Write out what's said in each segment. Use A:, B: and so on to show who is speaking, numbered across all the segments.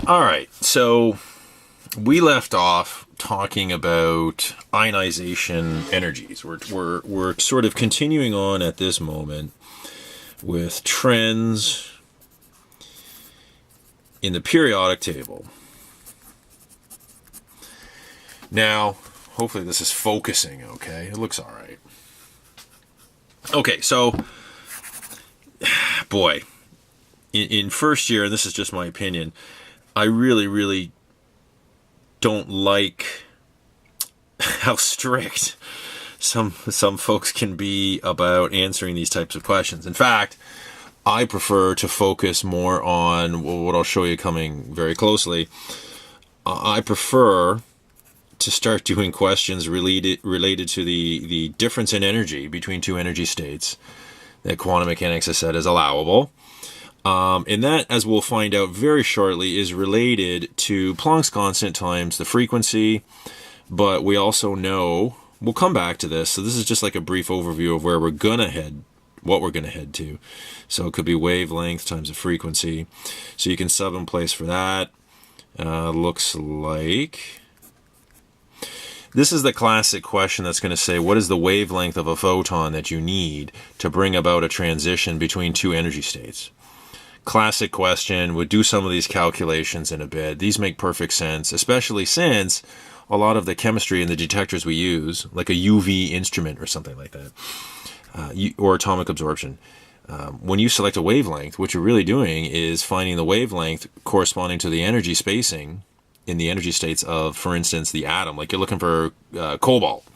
A: All right, so we left off talking about ionization energies. We're sort of continuing on at this moment with trends in the periodic table. Now, hopefully this is focusing okay. It looks all right. Okay, so, boy, in first year, and this is just my opinion, I really don't like how strict some folks can be about answering these types of questions. In fact, I prefer to focus more on what I'll show you coming very closely. I prefer to start doing questions related to the difference in energy between two energy states that quantum mechanics has said is allowable. And that, as we'll find out very shortly, is related to Planck's constant times the frequency. But we also know, we'll come back to this. So this is just like a brief overview of where we're going to head, what we're going to head to. So it could be wavelength times the frequency. So you can sub in place for that. Looks like... This is the classic question that's going to say, what is the wavelength of a photon that you need to bring about a transition between two energy states? Classic question. We'll do some of these calculations in a bit. These make perfect sense, especially since a lot of the chemistry and the detectors we use, like a UV instrument or something like that, or atomic absorption, when you select a wavelength, what you're really doing is finding the wavelength corresponding to the energy spacing in the energy states of, for instance, the atom. Like you're looking for cobalt,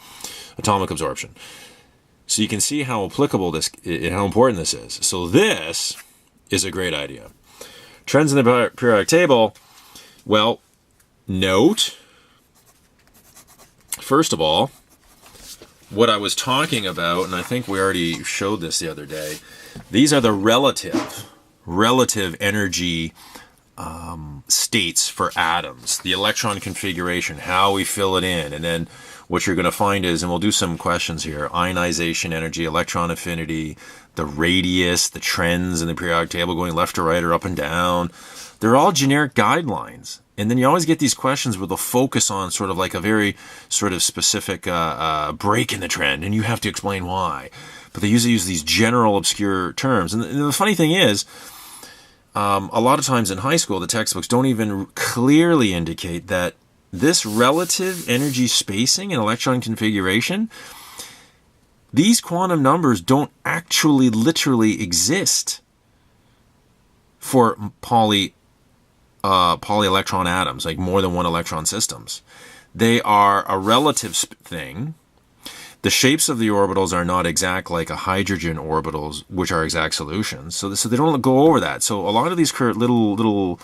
A: atomic absorption. So you can see how applicable this, how important this is. So this is a great idea. Trends in the periodic table. Well, note, first of all, what I was talking about, and I think we already showed this the other day, these are the relative energy states for atoms, the electron configuration, how we fill it in, and then what you're going to find is, and we'll do some questions here, ionization energy, electron affinity, the radius, the trends in the periodic table going left to right or up and down. They're all generic guidelines. And then you always get these questions with a focus on sort of like a very sort of specific break in the trend, and you have to explain why. But they usually use these general obscure terms. And the funny thing is, a lot of times in high school, the textbooks don't even clearly indicate that this relative energy spacing and electron configuration, these quantum numbers don't actually literally exist for polyelectron atoms, like more than one electron systems. They are a relative thing. The shapes of the orbitals are not exact like a hydrogen orbitals, which are exact solutions. So they don't go over that. So a lot of these little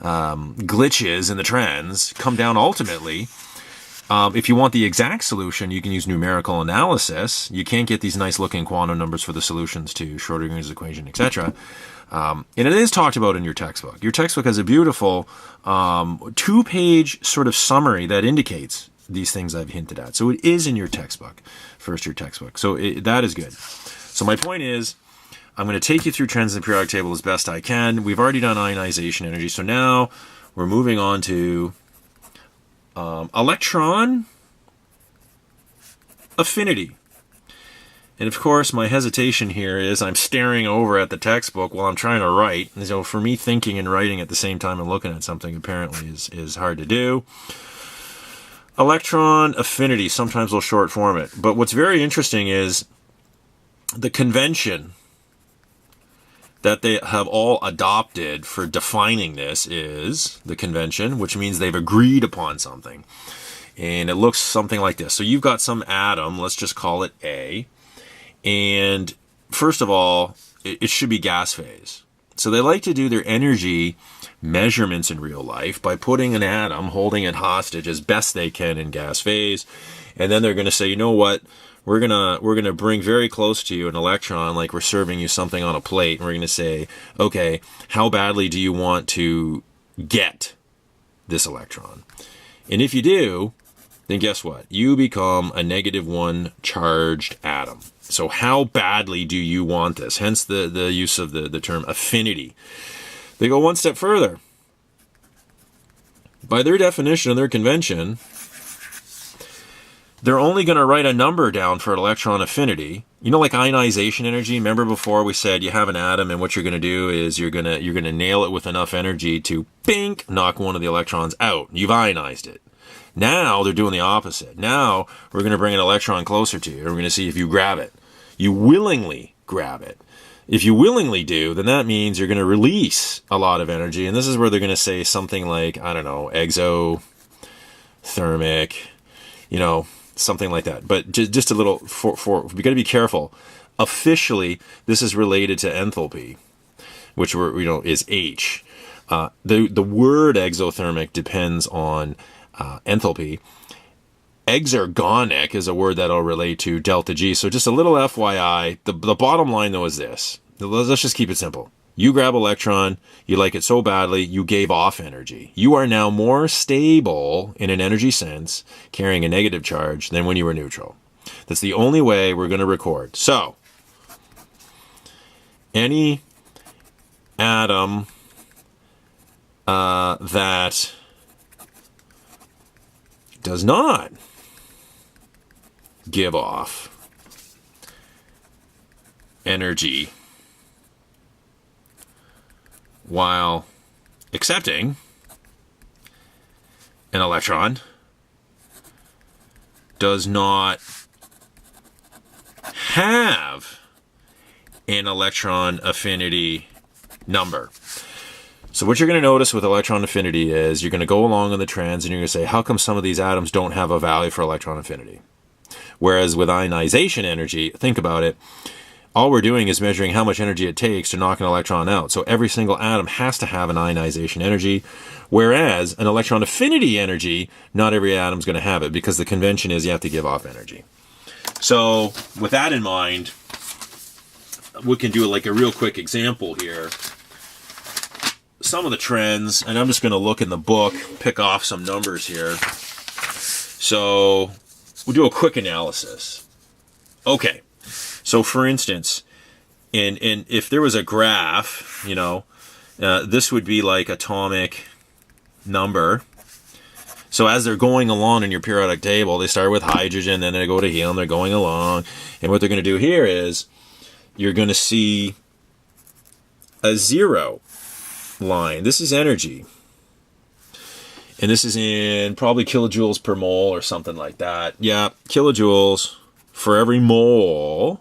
A: glitches in the trends come down ultimately. If you want the exact solution, you can use numerical analysis. You can't get these nice looking quantum numbers for the solutions to Schrödinger's equation, etc. And it is talked about in your textbook. Your textbook has a beautiful 2-page sort of summary that indicates these things I've hinted at. So it is in your textbook, first year textbook. So that is good. So my point is, I'm going to take you through trends in the periodic table as best I can. We've already done ionization energy. So now we're moving on to electron affinity. And of course, my hesitation here is I'm staring over at the textbook while I'm trying to write. And so for me, thinking and writing at the same time and looking at something apparently is hard to do. Electron affinity, sometimes we'll short form it. But what's very interesting is the convention that they have all adopted for defining this is the convention, which means they've agreed upon something. And it looks something like this. So you've got some atom, let's just call it A. And first of all, it should be gas phase. So they like to do their energy measurements in real life by putting an atom, holding it hostage as best they can in gas phase. And then they're going to say, you know what? We're gonna bring very close to you an electron, like we're serving you something on a plate, and we're gonna say, okay, how badly do you want to get this electron? And if you do, then guess what? You become a -1 charged atom. So how badly do you want this? Hence the use of the term affinity. They go one step further. by their definition of their convention, they're only going to write a number down for electron affinity. You know, like ionization energy. Remember before we said you have an atom, and what you're going to do is you're going to nail it with enough energy to bink, knock one of the electrons out. You've ionized it. Now they're doing the opposite. Now we're going to bring an electron closer to you, and we're going to see if you grab it. You willingly grab it. If you willingly do, then that means you're going to release a lot of energy, and this is where they're going to say something like, I don't know, exothermic, you know, something like that. But just a little, we got to be careful. Officially, this is related to enthalpy, which is H. The word exothermic depends on enthalpy. Exergonic is a word that'll relate to delta G. So just a little FYI. The bottom line though is this. Let's just keep it simple. You grab electron, you like it so badly, you gave off energy. You are now more stable in an energy sense, carrying a negative charge, than when you were neutral. That's the only way we're going to record. So, any atom that does not give off energy while accepting an electron does not have an electron affinity number. So what you're going to notice with electron affinity is you're going to go along on the trends and you're going to say, how come some of these atoms don't have a value for electron affinity? Whereas with ionization energy, think about it, all we're doing is measuring how much energy it takes to knock an electron out. So every single atom has to have an ionization energy, whereas an electron affinity energy, not every atom's going to have it because the convention is you have to give off energy. So with that in mind, we can do like a real quick example here. Some of the trends, and I'm just going to look in the book, pick off some numbers here. So we'll do a quick analysis. Okay. So, for instance, if there was a graph, you know, this would be like atomic number. So as they're going along in your periodic table, they start with hydrogen, then they go to helium, they're going along. And what they're going to do here is you're going to see a 0 line. This is energy. And this is in probably kilojoules per mole or something like that. Yeah, kilojoules for every mole.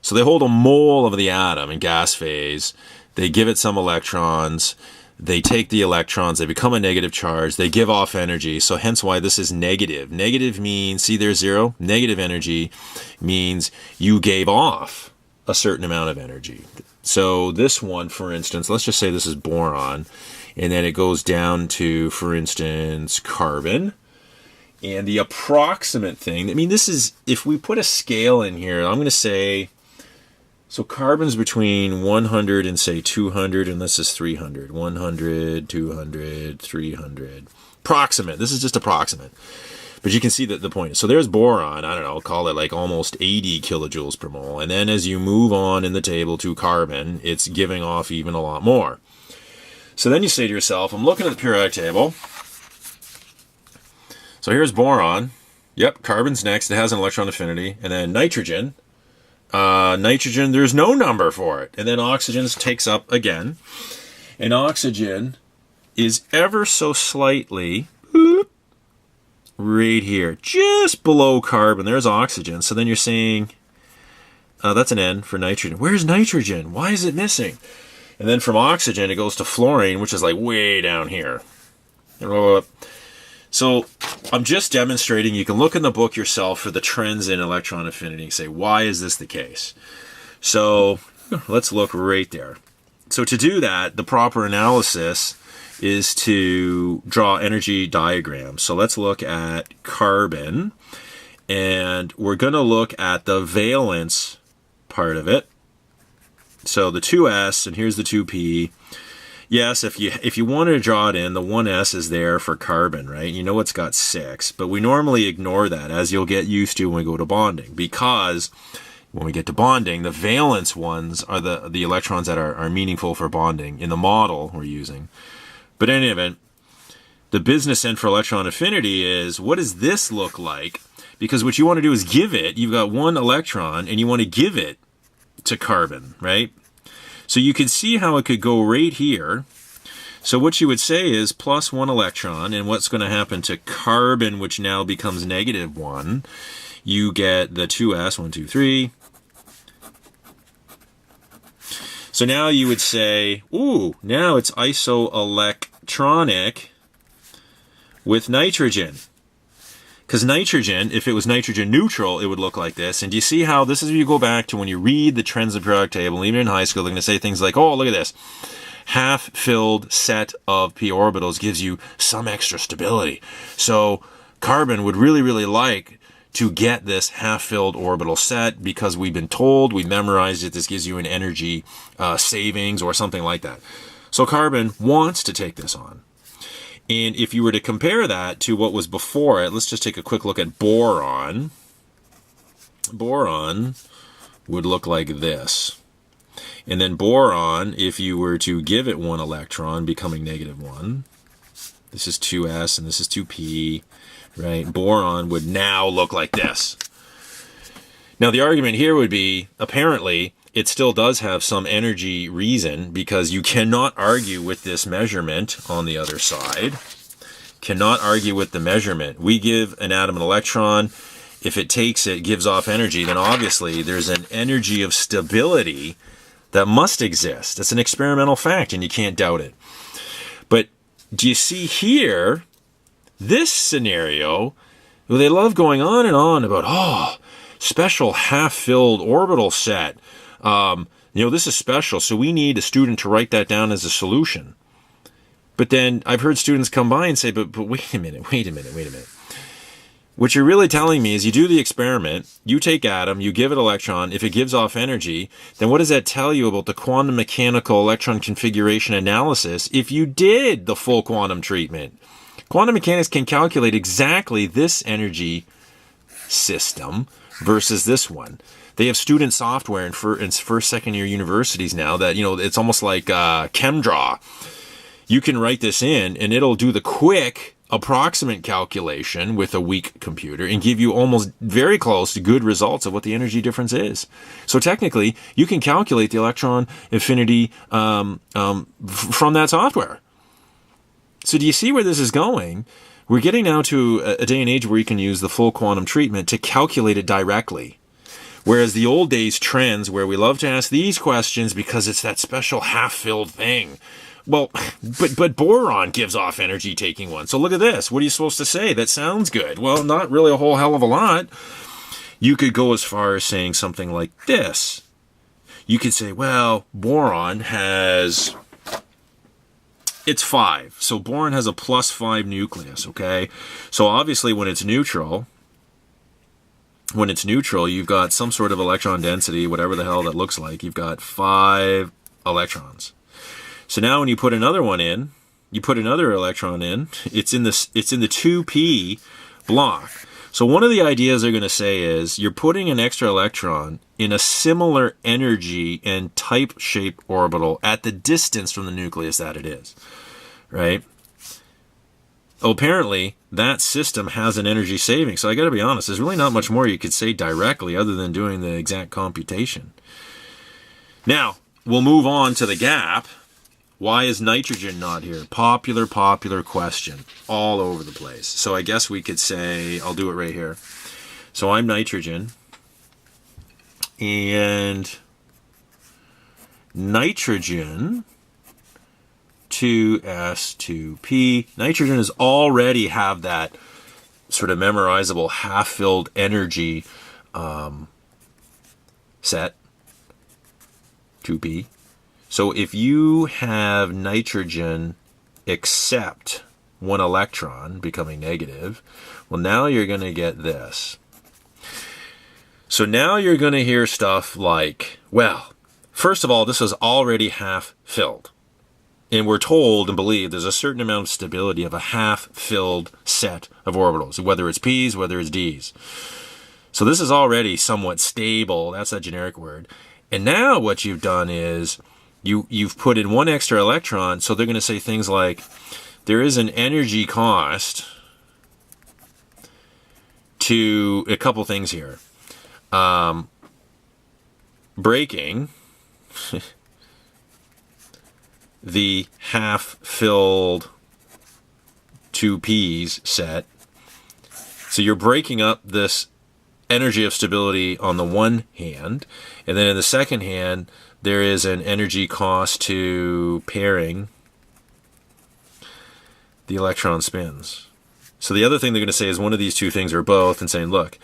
A: So they hold a mole of the atom in gas phase. They give it some electrons. They take the electrons. They become a negative charge. They give off energy. So hence why this is negative. Negative means, see there's 0? Negative energy means you gave off a certain amount of energy. So this one, for instance, let's just say this is boron. And then it goes down to, for instance, carbon. And the approximate thing, I mean, this is, if we put a scale in here, I'm going to say, so carbon's between 100 and say 200, and this is 300. 100, 200, 300. Approximate. This is just approximate. But you can see that the point is, so there's boron, I don't know, call it like almost 80 kilojoules per mole. And then as you move on in the table to carbon, it's giving off even a lot more. So then you say to yourself, I'm looking at the periodic table. So here's boron. Yep, carbon's next. It has an electron affinity. And then nitrogen. Nitrogen, there's no number for it. And then oxygen takes up again. And oxygen is ever so slightly right here, just below carbon. There's oxygen. So then you're saying, that's an N for nitrogen. Where's nitrogen? Why is it missing? And then from oxygen, it goes to fluorine, which is like way down here. So I'm just demonstrating. You can look in the book yourself for the trends in electron affinity and say, why is this the case? So let's look right there. So to do that, the proper analysis is to draw energy diagrams. So let's look at carbon, and we're going to look at the valence part of it. So the 2s, and here's the 2p. Yes, if you wanted to draw it in, the 1s is there for carbon, right? You know it's got 6, but we normally ignore that, as you'll get used to when we go to bonding, because when we get to bonding, the valence ones are the electrons that are meaningful for bonding in the model we're using. But in any event, the business end for electron affinity is, what does this look like? Because what you want to do is give it, you've got one electron, and you want to give it to carbon, right? So you can see how it could go right here. So what you would say is plus one electron, and what's going to happen to carbon, which now becomes -1, you get the 2s, 1, 2, 3. So now you would say, ooh, now it's isoelectronic with nitrogen. Because nitrogen, if it was nitrogen neutral, it would look like this. And do you see how this is if you go back to when you read the trends of periodic table, even in high school, they're going to say things like, oh, look at this. Half-filled set of p orbitals gives you some extra stability. So carbon would really, really like to get this half-filled orbital set because we've been told, we memorized it, this gives you an energy savings or something like that. So carbon wants to take this on. And if you were to compare that to what was before it, let's just take a quick look at boron. Boron would look like this. And then boron, if you were to give it one electron, becoming -1, this is 2s and this is 2p, right? Boron would now look like this. Now the argument here would be, apparently, it still does have some energy reason, because you cannot argue with this measurement on the other side. Cannot argue with the measurement. We give an atom an electron. If it takes it, gives off energy, then obviously there's an energy of stability that must exist. It's an experimental fact, and you can't doubt it. But do you see here, this scenario, well, they love going on and on about, oh, special half-filled orbital set. This is special, so we need a student to write that down as a solution. But then I've heard students come by and say, but wait a minute. What you're really telling me is you do the experiment, you take atom, you give it electron, if it gives off energy, then what does that tell you about the quantum mechanical electron configuration analysis if you did the full quantum treatment? Quantum mechanics can calculate exactly this energy system versus this one. They have student software in first, second year universities now that, it's almost like ChemDraw. You can write this in and it'll do the quick approximate calculation with a weak computer and give you almost very close to good results of what the energy difference is. So technically, you can calculate the electron affinity from that software. So do you see where this is going? We're getting now to a day and age where you can use the full quantum treatment to calculate it directly. Whereas the old days trends where we love to ask these questions because it's that special half-filled thing. Well, but boron gives off energy taking one. So look at this. What are you supposed to say? That sounds good. Well, not really a whole hell of a lot. You could go as far as saying something like this. You could say, well, boron has, it's 5. So boron has a +5 nucleus, okay? So obviously when it's neutral, you've got some sort of electron density, whatever the hell that looks like. You've got 5 electrons. So now when you put another one in, you put another electron in, it's in the 2p block. So one of the ideas they're going to say is you're putting an extra electron in a similar energy and type shape orbital at the distance from the nucleus that it is, right? Well, apparently that system has an energy saving. So I got to be honest, there's really not much more you could say directly other than doing the exact computation. Now, we'll move on to the gap. Why is nitrogen not here? Popular question all over the place. So I guess we could say, I'll do it right here. So I'm nitrogen, and nitrogen 2s 2p. Nitrogen is already have that sort of memorizable half-filled energy set 2p. So if you have nitrogen accept one electron becoming negative, well, now you're going to get this. So now you're going to hear stuff like, well, first of all, this is already half filled. And we're told and believe there's a certain amount of stability of a half-filled set of orbitals, whether it's p's, whether it's d's. So this is already somewhat stable. That's a generic word. And now what you've done is you've put in one extra electron, so they're going to say things like, there is an energy cost to a couple things here. Breaking the half-filled 2Ps set. So you're breaking up this energy of stability on the one hand, and then in the second hand, there is an energy cost to pairing the electron spins. So the other thing they're going to say is one of these two things or both, and saying, look,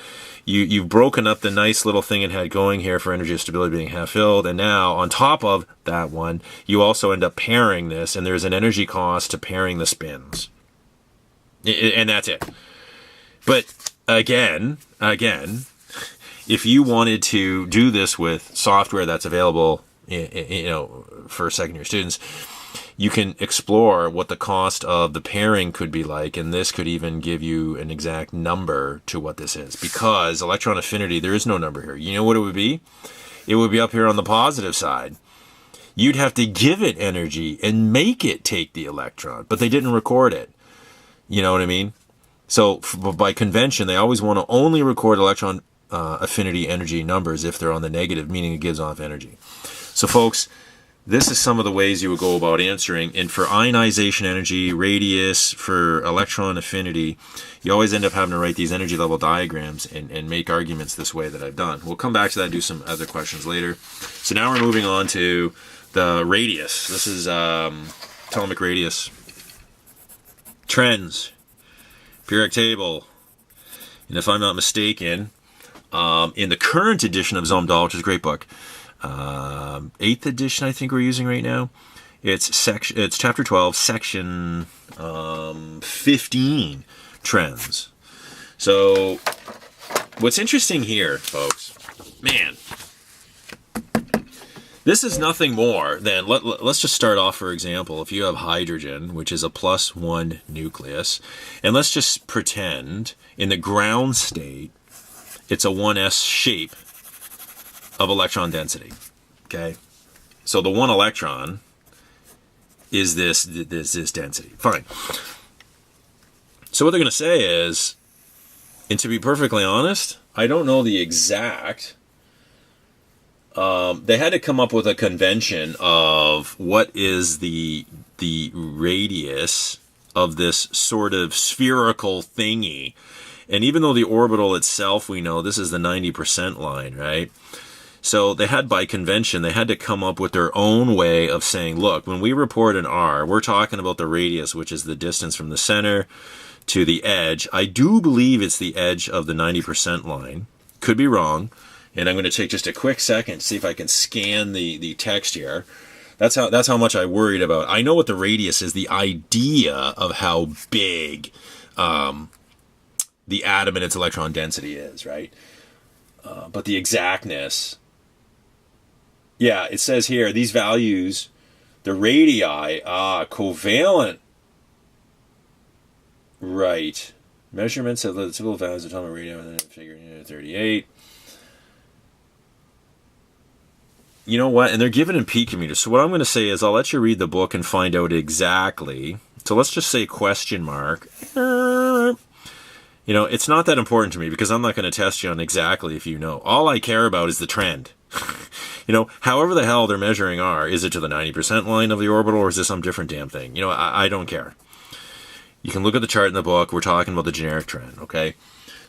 A: you've broken up the nice little thing it had going here for energy of stability being half filled, and now on top of that one, you also end up pairing this, and there's an energy cost to pairing the spins. And that's it. But again, if you wanted to do this with software that's available, for second-year students, you can explore what the cost of the pairing could be like, and this could even give you an exact number to what this is. Because electron affinity, there is no number here. You know what it would be? It would be up here on the positive side. You'd have to give it energy and make it take the electron, but they didn't record it. You know what I mean? So by convention, they always want to only record electron affinity energy numbers if they're on the negative, meaning it gives off energy. So folks, this is some of the ways you would go about answering. And for ionization energy, radius, for electron affinity, you always end up having to write these energy level diagrams and make arguments this way that I've done. We'll come back to that and do some other questions later. So now we're moving on to the radius. This is Ptolemaic radius. Trends. Periodic table. And if I'm not mistaken, in the current edition of Zomdahl, which is a great book, 8th edition I think we're using right now, it's chapter 12, section 15, trends. So what's interesting here, folks, man, this is nothing more than, let's just start off, for example, if you have hydrogen, which is a +1 nucleus, and let's just pretend in the ground state it's a 1s shape of electron density. Okay? So the one electron is this density. Fine. So what they're going to say is, and to be perfectly honest, I don't know the exact. They had to come up with a convention of what is the radius of this sort of spherical thingy. And even though the orbital itself, we know this is the 90% line, right? So they had, by convention, they had to come up with their own way of saying, look, when we report an R, we're talking about the radius, which is the distance from the center to the edge. I do believe it's the edge of the 90% line. Could be wrong. And I'm going to take just a quick second to see if I can scan the text here. That's how much I worried about. I know what the radius is, the idea of how big the atom and its electron density is, right? But the exactness, yeah, it says here, these values, the radii, covalent, right, measurements of the typical values of atomic radii, and then figure 38. You know what? And they're given in picometers. So what I'm going to say is I'll let you read the book and find out exactly. So let's just say question mark. You know, it's not that important to me because I'm not going to test you on exactly if you know. All I care about is the trend. You know, however the hell they're measuring R, is it to the 90% line of the orbital or is this some different damn thing? You know, I don't care. You can look at the chart in the book. We're talking about the generic trend, okay?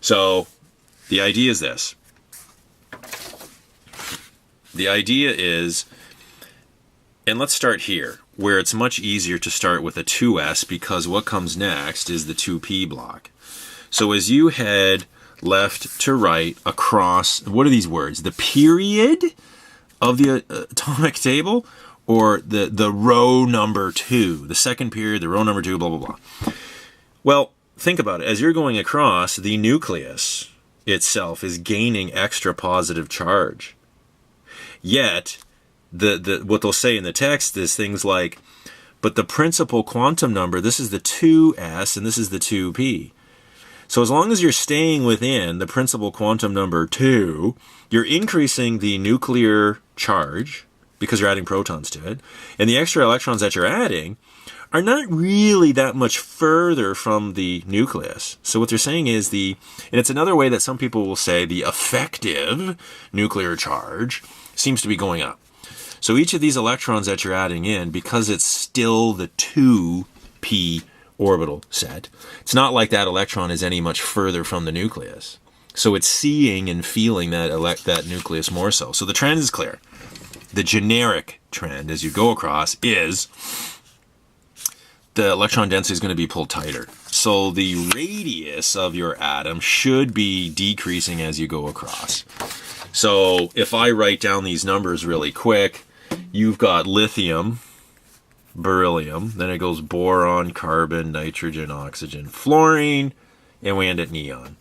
A: So the idea is this. The idea is, and let's start here, where it's much easier to start with a 2s because what comes next is the 2p block. So as you head left to right across, what are these words? The period of the atomic table or the row number 2, the second period, the row number 2, blah, blah, blah. Well, think about it. As you're going across, the nucleus itself is gaining extra positive charge. Yet, what they'll say in the text is things like, but the principal quantum number, this is the 2s and this is the 2p. So as long as you're staying within the principal quantum number 2, you're increasing the nuclear charge, because you're adding protons to it. And the extra electrons that you're adding are not really that much further from the nucleus. So what they're saying is and it's another way that some people will say the effective nuclear charge seems to be going up. So each of these electrons that you're adding in, because it's still the 2p orbital set, it's not like that electron is any much further from the nucleus. So it's seeing and feeling that nucleus more so. So the trend is clear. The generic trend as you go across is the electron density is going to be pulled tighter. So the radius of your atom should be decreasing as you go across. So if I write down these numbers really quick, you've got lithium, beryllium, then it goes boron, carbon, nitrogen, oxygen, fluorine, and we end at neon.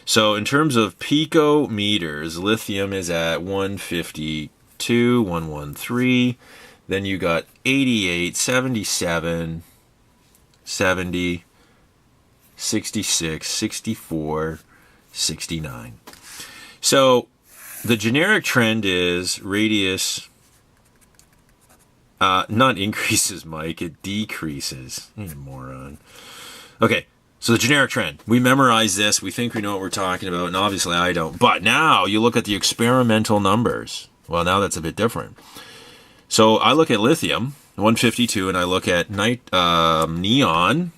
A: So in terms of picometers, lithium is at 152, 113. Then you got 88, 77, 70, 66, 64, 69. So the generic trend is radius, not increases, Mike, it decreases. You moron. Okay, so the generic trend. We memorize this, we think we know what we're talking about, and obviously I don't. But now you look at the experimental numbers. Well, now that's a bit different. So I look at lithium, 152, and I look at neon.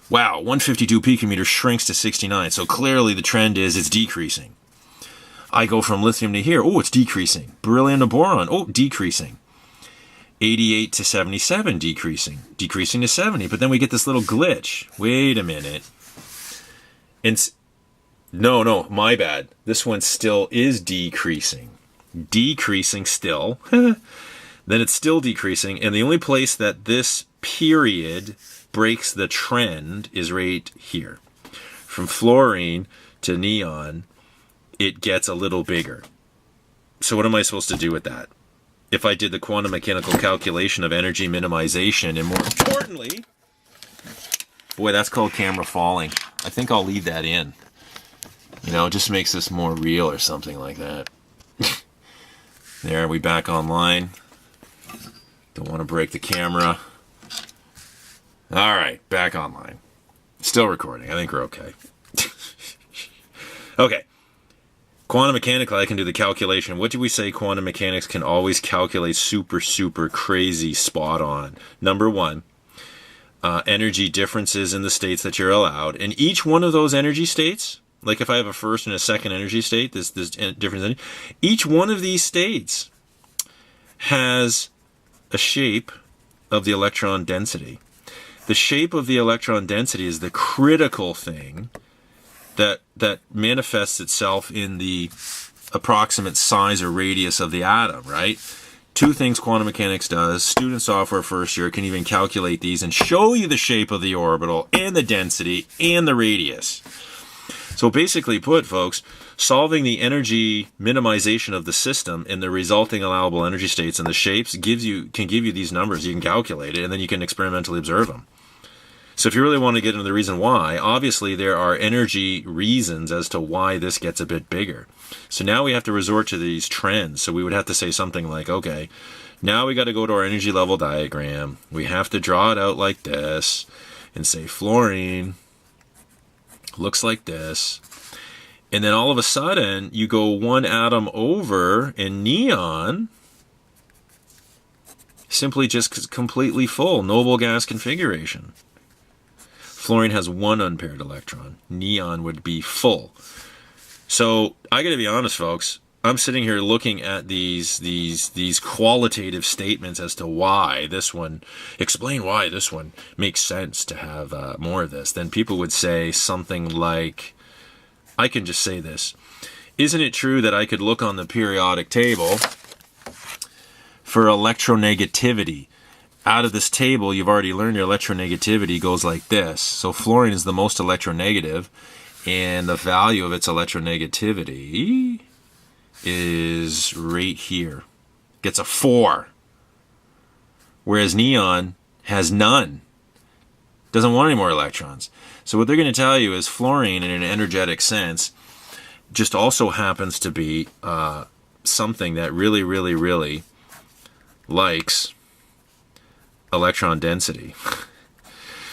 A: Wow, 152 picometers shrinks to 69. So clearly the trend is it's decreasing. I go from lithium to here. Oh, it's decreasing. Beryllium to boron. Oh, decreasing. 88 to 77, decreasing. Decreasing to 70. But then we get this little glitch. Wait a minute. No, my bad. This one still is decreasing. Decreasing still. Then it's still decreasing. And the only place that this period breaks the trend is right here. From fluorine to neon, it gets a little bigger. So what am I supposed to do with that? If I did the quantum mechanical calculation of energy minimization, and more importantly, boy, that's called camera falling. I think I'll leave that in. You know, it just makes this more real or something like that. There, we back online. Don't want to break the camera. All right, back online. Still recording. I think we're okay. Okay. Quantum mechanically, I can do the calculation. What do we say quantum mechanics can always calculate super, super crazy spot on? Number one, energy differences in the states that you're allowed. And each one of those energy states, like if I have a first and a second energy state, this difference, each one of these states has a shape of the electron density. The shape of the electron density is the critical thing that manifests itself in the approximate size or radius of the atom, right? Two things quantum mechanics does. Student software first year can even calculate these and show you the shape of the orbital and the density and the radius. So basically put, folks, solving the energy minimization of the system and the resulting allowable energy states and the shapes can give you these numbers. You can calculate it, and then you can experimentally observe them. So if you really want to get into the reason why, obviously there are energy reasons as to why this gets a bit bigger. So now we have to resort to these trends. So we would have to say something like, okay, now we got to go to our energy level diagram. We have to draw it out like this and say fluorine looks like this. And then all of a sudden you go one atom over and neon simply just completely full, noble gas configuration. Fluorine has one unpaired electron. Neon would be full. So I got to be honest, folks. I'm sitting here looking at these qualitative statements as to why this one, explain why this one makes sense to have more of this. Then people would say something like, I can just say this. Isn't it true that I could look on the periodic table for electronegativity? Out of this table, you've already learned your electronegativity goes like this. So fluorine is the most electronegative, and the value of its electronegativity is right here. Gets a 4. Whereas neon has none. Doesn't want any more electrons. So what they're going to tell you is fluorine, in an energetic sense, just also happens to be something that really, really, really likes electron density.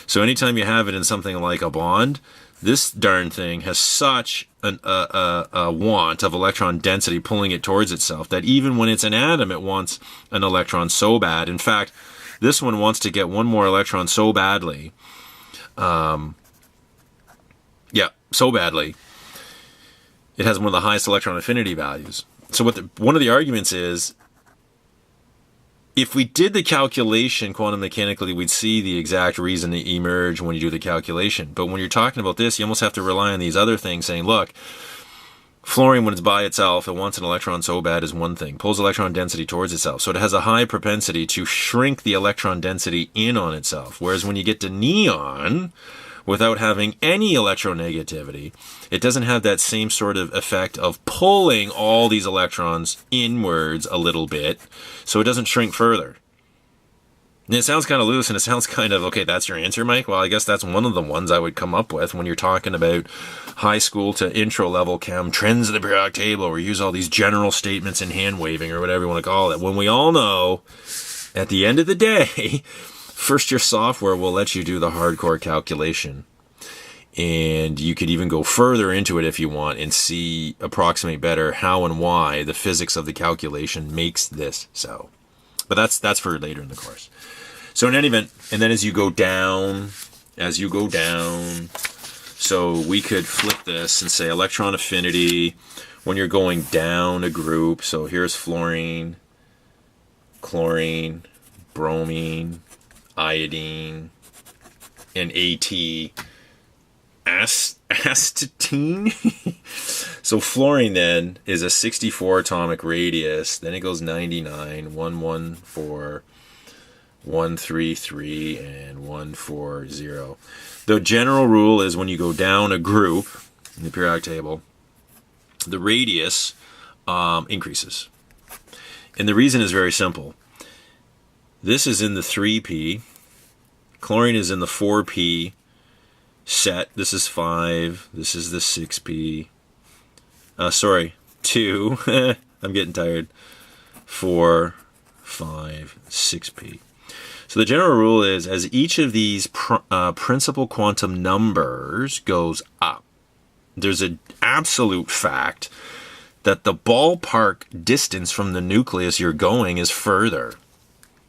A: So anytime you have it in something like a bond, this darn thing has such a want of electron density pulling it towards itself that even when it's an atom, it wants an electron so bad. In fact, this one wants to get one more electron so badly. So badly. It has one of the highest electron affinity values. So one of the arguments is, if we did the calculation quantum mechanically, we'd see the exact reason emerge when you do the calculation. But when you're talking about this, you almost have to rely on these other things, saying, look, fluorine, when it's by itself, it wants an electron so bad is one thing. Pulls electron density towards itself. So it has a high propensity to shrink the electron density in on itself. Whereas when you get to neon, without having any electronegativity, it doesn't have that same sort of effect of pulling all these electrons inwards a little bit, so it doesn't shrink further. And it sounds kind of loose, and it sounds kind of, okay, that's your answer, Mike? Well, I guess that's one of the ones I would come up with when you're talking about high school to intro level chem, trends of the periodic table, or use all these general statements in hand waving, or whatever you want to call it, when we all know, at the end of the day, first year software will let you do the hardcore calculation. And you could even go further into it if you want and approximate better how and why the physics of the calculation makes this so. But that's for later in the course. So in any event, and then as you go down, so we could flip this and say electron affinity when you're going down a group. So here's fluorine, chlorine, bromine, iodine, and AT, astatine. So fluorine then is a 64 atomic radius, then it goes 99, 114, 133, and 140. The general rule is when you go down a group in the periodic table, the radius increases. And the reason is very simple. This is in the 3p. Chlorine is in the 4p set. This is 5. This is the 6p. 2. I'm getting tired. 4, 5, 6p. So the general rule is, as each of these principal quantum numbers goes up, there's an absolute fact that the ballpark distance from the nucleus you're going is further.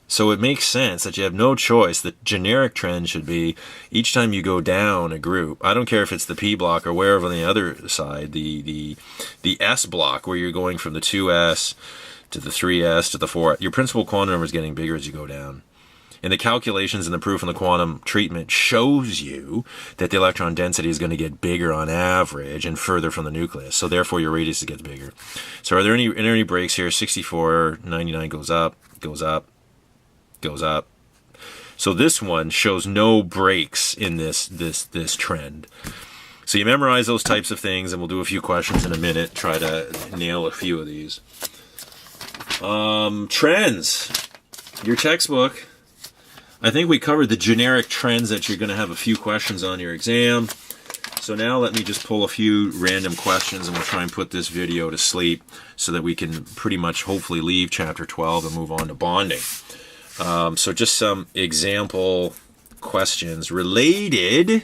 A: So it makes sense that you have no choice. The generic trend should be each time you go down a group, I don't care if it's the P block or wherever on the other side, the S block where you're going from the 2s to the 3s to the 4, your principal quantum number is getting bigger as you go down. And the calculations and the proof in the quantum treatment shows you that the electron density is going to get bigger on average and further from the nucleus. So therefore your radius gets bigger. So are there any breaks here? 64, 99 goes up, goes up, goes up. So this one shows no breaks in this trend. So you memorize those types of things, and we'll do a few questions in a minute, try to nail a few of these. Trends. Your textbook, I think we covered the generic trends that you're going to have a few questions on your exam. So now let me just pull a few random questions, and we'll try and put this video to sleep so that we can pretty much hopefully leave chapter 12 and move on to bonding. So just some example questions related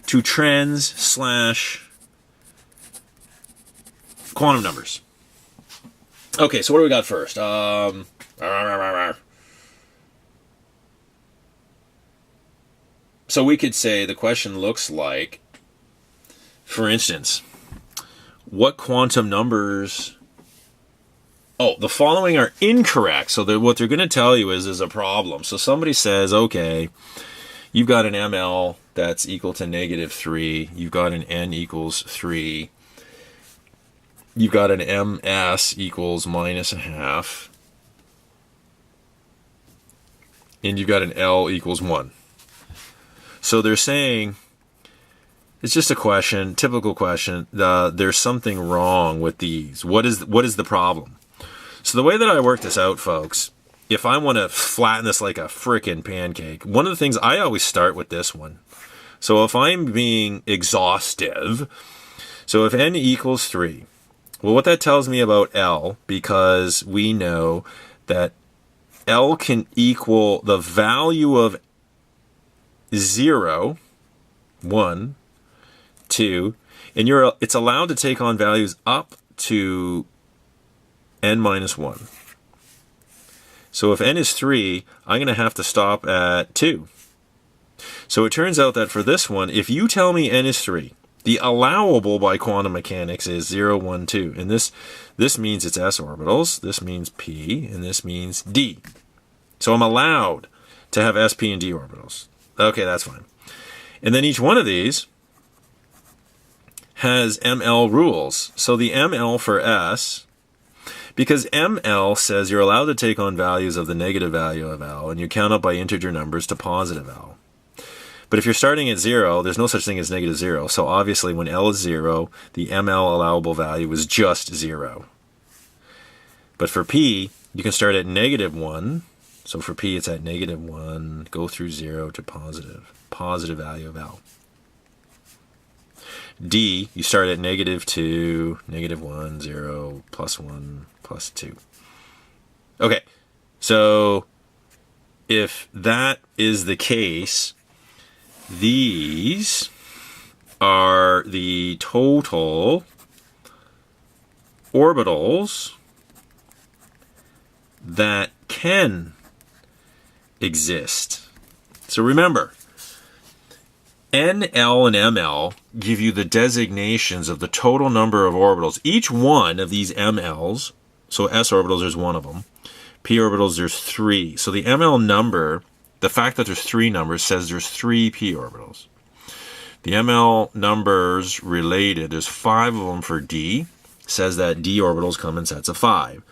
A: to trends / quantum numbers. Okay, so what do we got first? So we could say the question looks like, for instance, what quantum numbers... Oh, the following are incorrect. So what they're going to tell you is there's a problem. So somebody says, okay, you've got an ML that's equal to -3. You've got an N equals 3. You've got an MS equals -0.5. And you've got an L equals 1. So they're saying, it's just a question, typical question, there's something wrong with these. What is the problem? So the way that I work this out, folks, if I want to flatten this like a frickin' pancake, one of the things I always start with this one. So if I'm being exhaustive, so if N equals 3, Well, what that tells me about L, because we know that L can equal the value of 0, 1, 2, and it's allowed to take on values up to n minus 1. So if n is 3, I'm going to have to stop at 2. So it turns out that for this one, if you tell me n is 3, the allowable by quantum mechanics is 0, 1, 2. And this means it's s orbitals, this means p, and this means d. So I'm allowed to have s, p, and d orbitals. Okay, that's fine. And then each one of these has ML rules. So the ML for S, because ML says you're allowed to take on values of the negative value of L, and you count up by integer numbers to positive L. But if you're starting at 0, there's no such thing as negative 0. So obviously when L is 0, the ML allowable value is just 0. But for P, you can start at negative 1. So for P, it's at negative 1, go through 0 to positive value of L. D, you start at negative 2, negative 1, 0, plus 1, plus 2. Okay, so if that is the case, these are the total orbitals that can exist. So remember, N, L, and ML give you the designations of the total number of orbitals. Each one of these MLs, so S orbitals, there's one of them. P orbitals, there's 3. So the ML number, the fact that there's 3 numbers says there's 3 P orbitals. The ML numbers related, there's 5 of them for D, says that D orbitals come in sets of 5.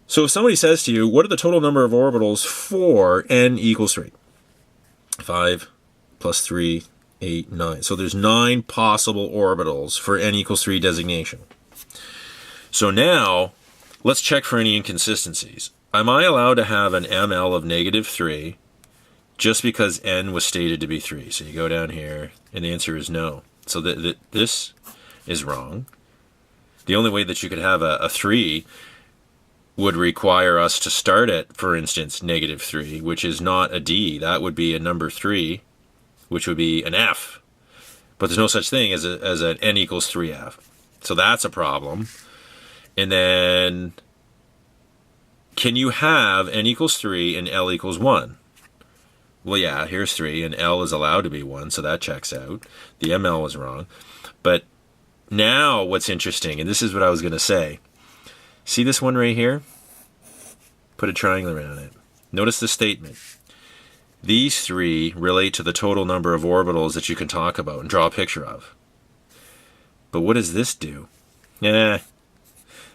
A: So if somebody says to you, what are the total number of orbitals for N equals 3? 5 plus 3, 8, 9. So there's 9 possible orbitals for N equals 3 designation. So now, let's check for any inconsistencies. Am I allowed to have an ML of negative 3 just because N was stated to be 3? So you go down here, and the answer is no. So this is wrong. The only way that you could have a 3 would require us to start at, for instance, negative 3, which is not a D. That would be a number 3, which would be an F. But there's no such thing as an N equals 3F. So that's a problem. And then, can you have N equals 3 and L equals 1? Well, yeah, here's 3, and L is allowed to be 1, so that checks out. The ML was wrong. But now what's interesting, and this is what I was going to say. See this one right here? Put a triangle around it. Notice the statement. These 3 relate to the total number of orbitals that you can talk about and draw a picture of. But what does this do?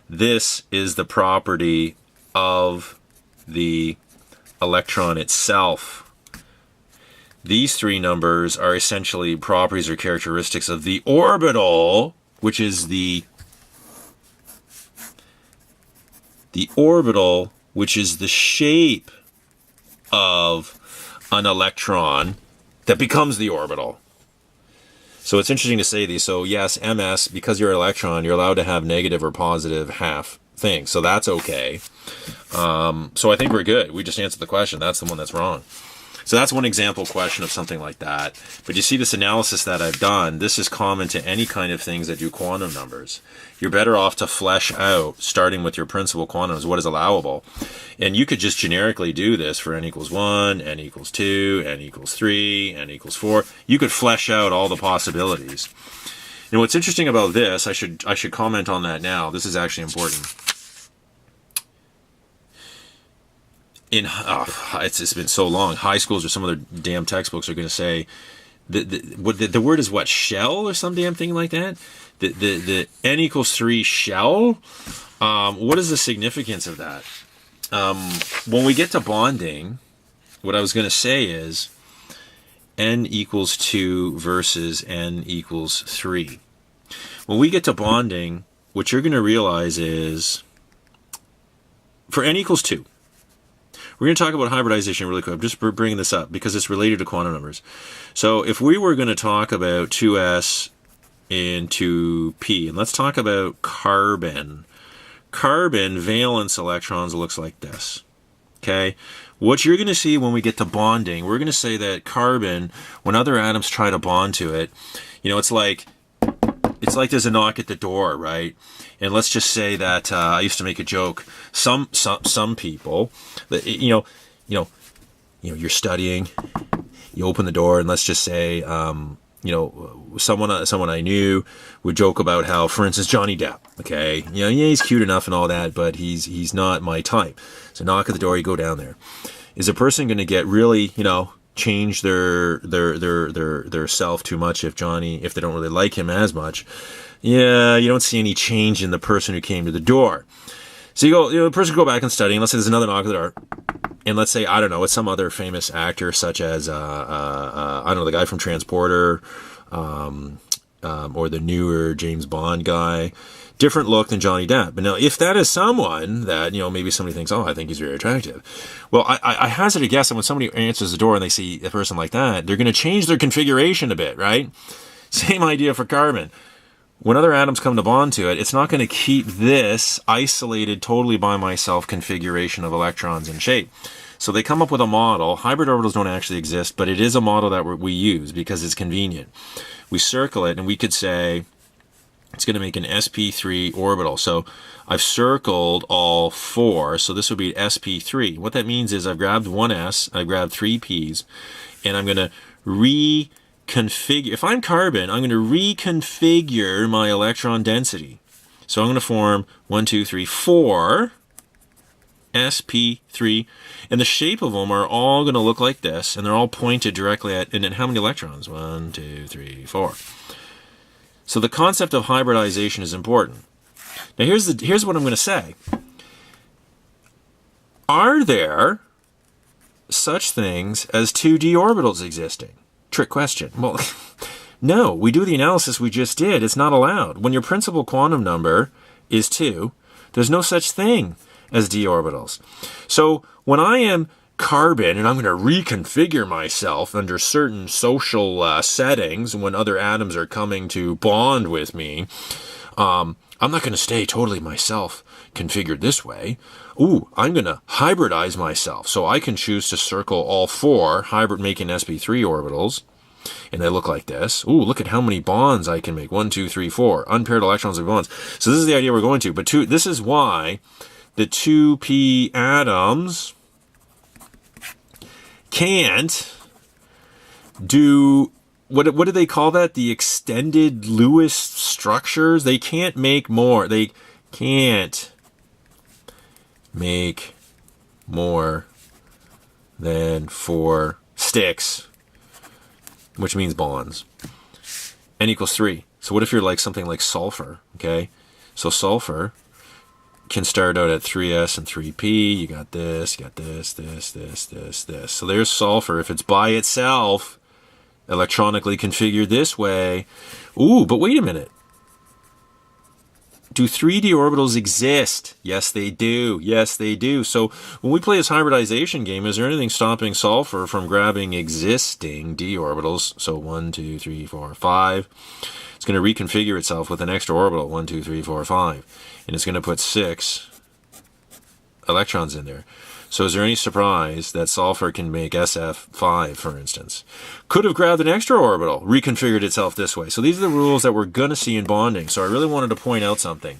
A: This is the property of the electron itself. These 3 numbers are essentially properties or characteristics of the orbital, which is the orbital, which is the shape of an electron that becomes the orbital. So it's interesting to say these. So yes, MS, because you're an electron, you're allowed to have negative or positive half things. So that's okay. So I think we're good. We just answered the question. That's the one that's wrong. So that's one example question of something like that. But you see this analysis that I've done, this is common to any kind of things that do quantum numbers. You're better off to flesh out, starting with your principal quantums, what is allowable. And you could just generically do this for n equals 1, n equals 2, n equals 3, n equals 4. You could flesh out all the possibilities. And what's interesting about this, I should comment on that now. This is actually important. It's been so long. High schools or some other damn textbooks are going to say the word is what, shell or some damn thing like that. The n equals 3 shell. What is the significance of that? When we get to bonding, what I was going to say is n equals 2 versus n equals 3. When we get to bonding, what you're going to realize is for n equals 2. We're going to talk about hybridization really quick. I'm just bringing this up because it's related to quantum numbers. So if we were going to talk about 2s into P. And let's talk about carbon. Carbon valence electrons looks like this. Okay? What you're going to see when we get to bonding, we're going to say that carbon, when other atoms try to bond to it, it's like there's a knock at the door, right? And let's just say that I used to make a joke. Some people, that you're studying, you open the door, and let's just say, someone I knew would joke about how, for instance, Johnny Depp. Okay, he's cute enough and all that, but he's not my type. So knock at the door, you go down there. Is a person going to get really, change their self too much if they don't really like him as much? Yeah, you don't see any change in the person who came to the door. So you go, the person go back and study, and let's say there's another knock at the door, and let's say, I don't know, it's some other famous actor, such as I don't know, the guy from Transporter, or the newer James Bond guy. Different look than Johnny Depp. But now, if that is someone that, maybe somebody thinks, oh, I think he's very attractive. Well, I hazard a guess that when somebody answers the door and they see a person like that, they're going to change their configuration a bit, right? Same idea for carbon. When other atoms come to bond to it, it's not going to keep this isolated, totally by myself configuration of electrons and shape. So they come up with a model. Hybrid orbitals don't actually exist, but it is a model that we use because it's convenient. We circle it, and we could say it's going to make an sp3 orbital. So I've circled all four, so this would be sp3. What that means is I've grabbed one s, I've grabbed three p's, and I'm going to reconfigure. If I'm carbon, I'm going to reconfigure my electron density. So I'm going to form 1, 2, 3, 4 sp3, and the shape of them are all going to look like this, and they're all pointed directly at, and then how many electrons? 1, 2, 3, 4. So the concept of hybridization is important. Now here's what I'm going to say. Are there such things as 2d orbitals existing? Trick question. Well, no, we do the analysis we just did. It's not allowed. When your principal quantum number is 2, there's no such thing as d orbitals. So when I am carbon and I'm going to reconfigure myself under certain social settings when other atoms are coming to bond with me, I'm not going to stay totally myself configured this way. Ooh, I'm going to hybridize myself. So I can choose to circle all four, making sp3 orbitals. And they look like this. Ooh, look at how many bonds I can make. 1, 2, 3, 4. Unpaired electrons of bonds. So this is the idea we're going to. But this is why the 2p atoms can't do... What do they call that? The extended Lewis structures? They can't make more. They can't make more than 4 sticks, which means bonds. N equals 3. So what if you're like something like sulfur? Okay, so sulfur can start out at 3s and 3p. You got this, this. So there's sulfur. If it's by itself, electronically configured this way. Ooh, but wait a minute. Do 3d orbitals exist? Yes, they do. Yes, they do. So when we play this hybridization game, is there anything stopping sulfur from grabbing existing d orbitals? So 1, 2, 3, 4, 5. It's going to reconfigure itself with an extra orbital. 1, 2, 3, 4, 5. And it's going to put 6 electrons in there. So is there any surprise that sulfur can make SF5, for instance? Could have grabbed an extra orbital, reconfigured itself this way. So these are the rules that we're going to see in bonding. So I really wanted to point out something.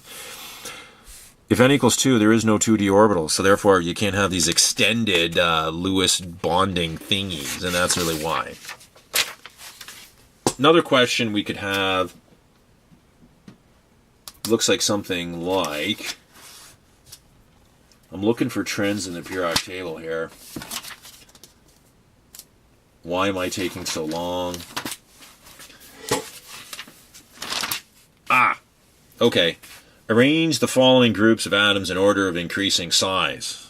A: If n equals 2, there is no 2d orbitals. So therefore, you can't have these extended Lewis bonding thingies. And that's really why. Another question we could have looks like something like... I'm looking for trends in the periodic table here. Why am I taking so long? Okay. Arrange the following groups of atoms in order of increasing size.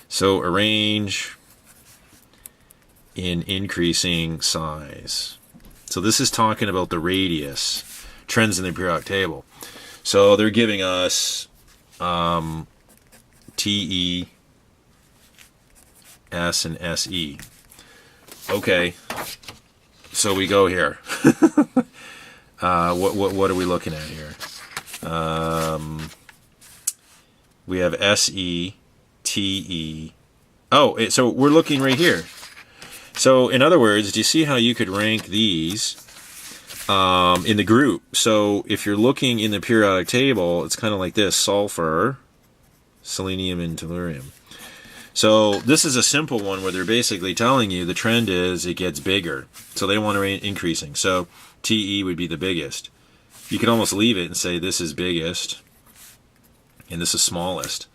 A: So arrange in increasing size. So this is talking about the radius. Trends in the periodic table. So they're giving us... TE, S, and SE. Okay, so we go here. What are we looking at here? We have SE, TE. Oh, so we're looking right here. So in other words, do you see how you could rank these in the group? So if you're looking in the periodic table, it's kind of like this: sulfur, selenium, and tellurium. So this is a simple one where they're basically telling you the trend is it gets bigger. So they want to increasing. So TE would be the biggest. You could almost leave it and say this is biggest and this is smallest.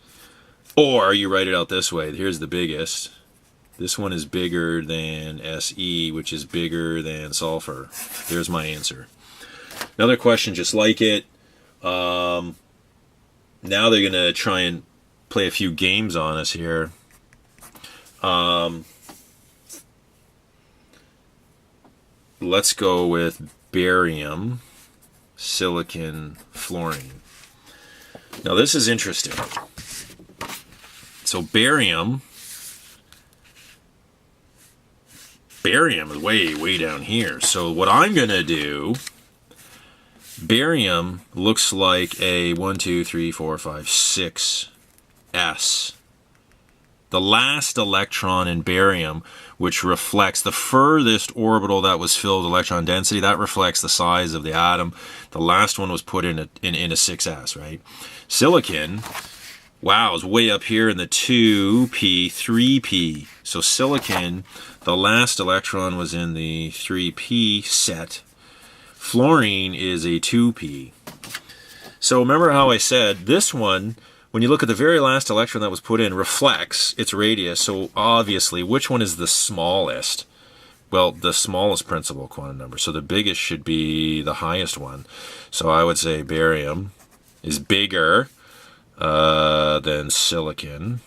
A: Or you write it out this way. Here's the biggest. This one is bigger than SE, which is bigger than sulfur. There's my answer. Another question just like it. Now they're going to try and play a few games on us here. Let's go with barium, silicon, fluorine. Now this is interesting. So barium is way down here. So what I'm going to do, barium looks like a 1, 2, 3, 4, 5, 6 S. The last electron in barium, which reflects the furthest orbital that was filled electron density, that reflects the size of the atom. The last one was put in a 6s, right? Silicon, wow, is way up here in the 2p, 3p. So silicon, the last electron was in the 3p set. Fluorine is a 2p. So remember how I said this one, when you look at the very last electron that was put in, reflects its radius. So obviously, which one is the smallest? Well, the smallest principal quantum number. So the biggest should be the highest one. So I would say barium is bigger than silicon,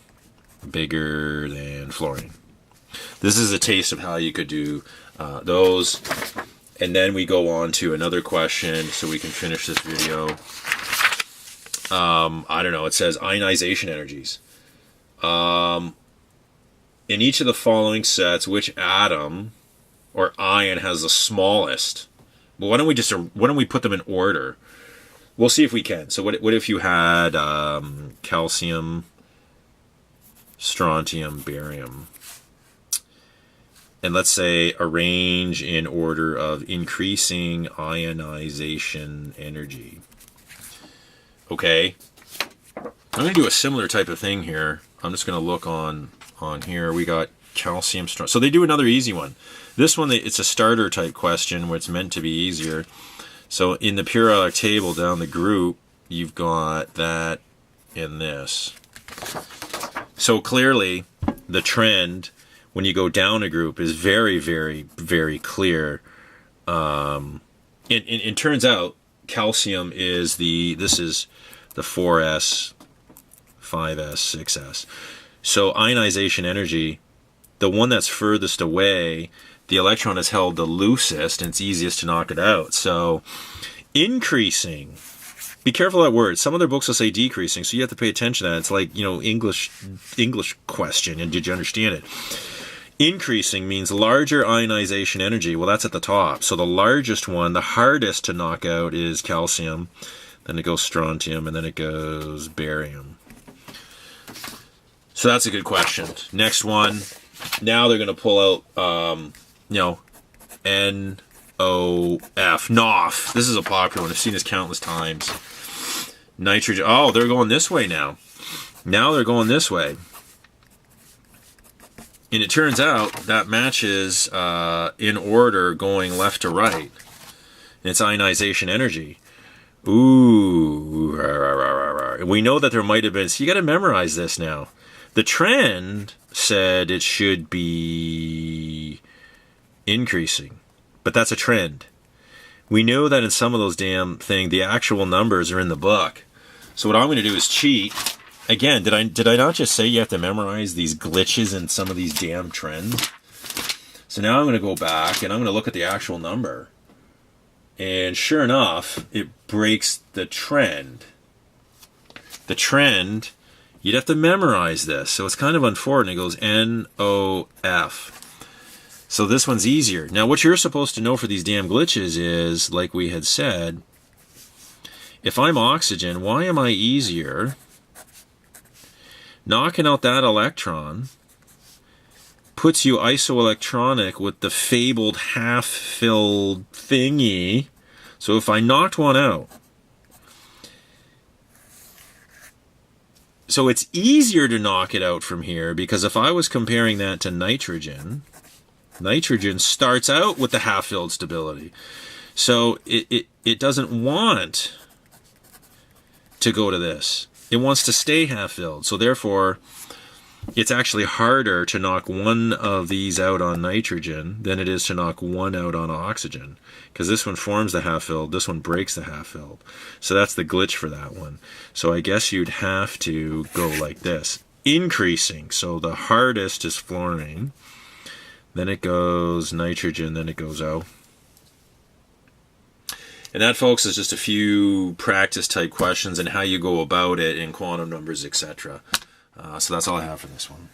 A: bigger than fluorine. This is a taste of how you could do those. And then we go on to another question so we can finish this video. I don't know, it says ionization energies. In each of the following sets, which atom or ion has the smallest? Well, why don't we put them in order? We'll see if we can. So what if you had calcium, strontium, barium? And let's say arrange in order of increasing ionization energy. Okay, I'm going to do a similar type of thing here. I'm just going to look on here. We got calcium strong. So they do another easy one. This one, it's a starter type question where it's meant to be easier. So in the periodic table down the group, you've got that and this. So clearly, the trend when you go down a group is very, very, very clear. It turns out calcium is this is the 4s, 5s, 6s. So ionization energy, the one that's furthest away, the electron is held the loosest and it's easiest to knock it out. So increasing, be careful of that word. Some other books will say decreasing, so you have to pay attention to that. It's like, English question, and did you understand it? Increasing means larger ionization energy. Well, that's at the top. So the largest one, the hardest to knock out, is calcium. Then it goes strontium, and then it goes barium. So that's a good question. Next one. Now they're going to pull out, NOF. NOF. This is a popular one. I've seen this countless times. Nitrogen. Oh, they're going this way now. Now they're going this way. And it turns out that matches in order going left to right. And it's ionization energy. Ooh. We know that there might have been... So you got to memorize this now. The trend said it should be increasing. But that's a trend. We know that in some of those damn thing, the actual numbers are in the book. So what I'm going to do is cheat. Again, did I not just say you have to memorize these glitches in some of these damn trends? So now I'm going to go back and I'm going to look at the actual number. And sure enough, it breaks the trend. The trend, you'd have to memorize this. So it's kind of unfortunate. It goes NOF. So this one's easier. Now what you're supposed to know for these damn glitches is, like we had said, if I'm oxygen, why am I easier knocking out that electron puts you isoelectronic with the fabled half-filled thingy. So if I knocked one out, so it's easier to knock it out from here, because if I was comparing that to nitrogen, nitrogen starts out with the half-filled stability. So it doesn't want to go to this. It wants to stay half-filled. So therefore, it's actually harder to knock one of these out on nitrogen than it is to knock one out on oxygen, because this one forms the half-filled, this one breaks the half-filled. So that's the glitch for that one. So I guess you'd have to go like this, increasing. So the hardest is fluorine, then it goes nitrogen, then it goes O. And that, folks, is just a few practice type questions and how you go about it in quantum numbers, etc. So that's all I have for this one.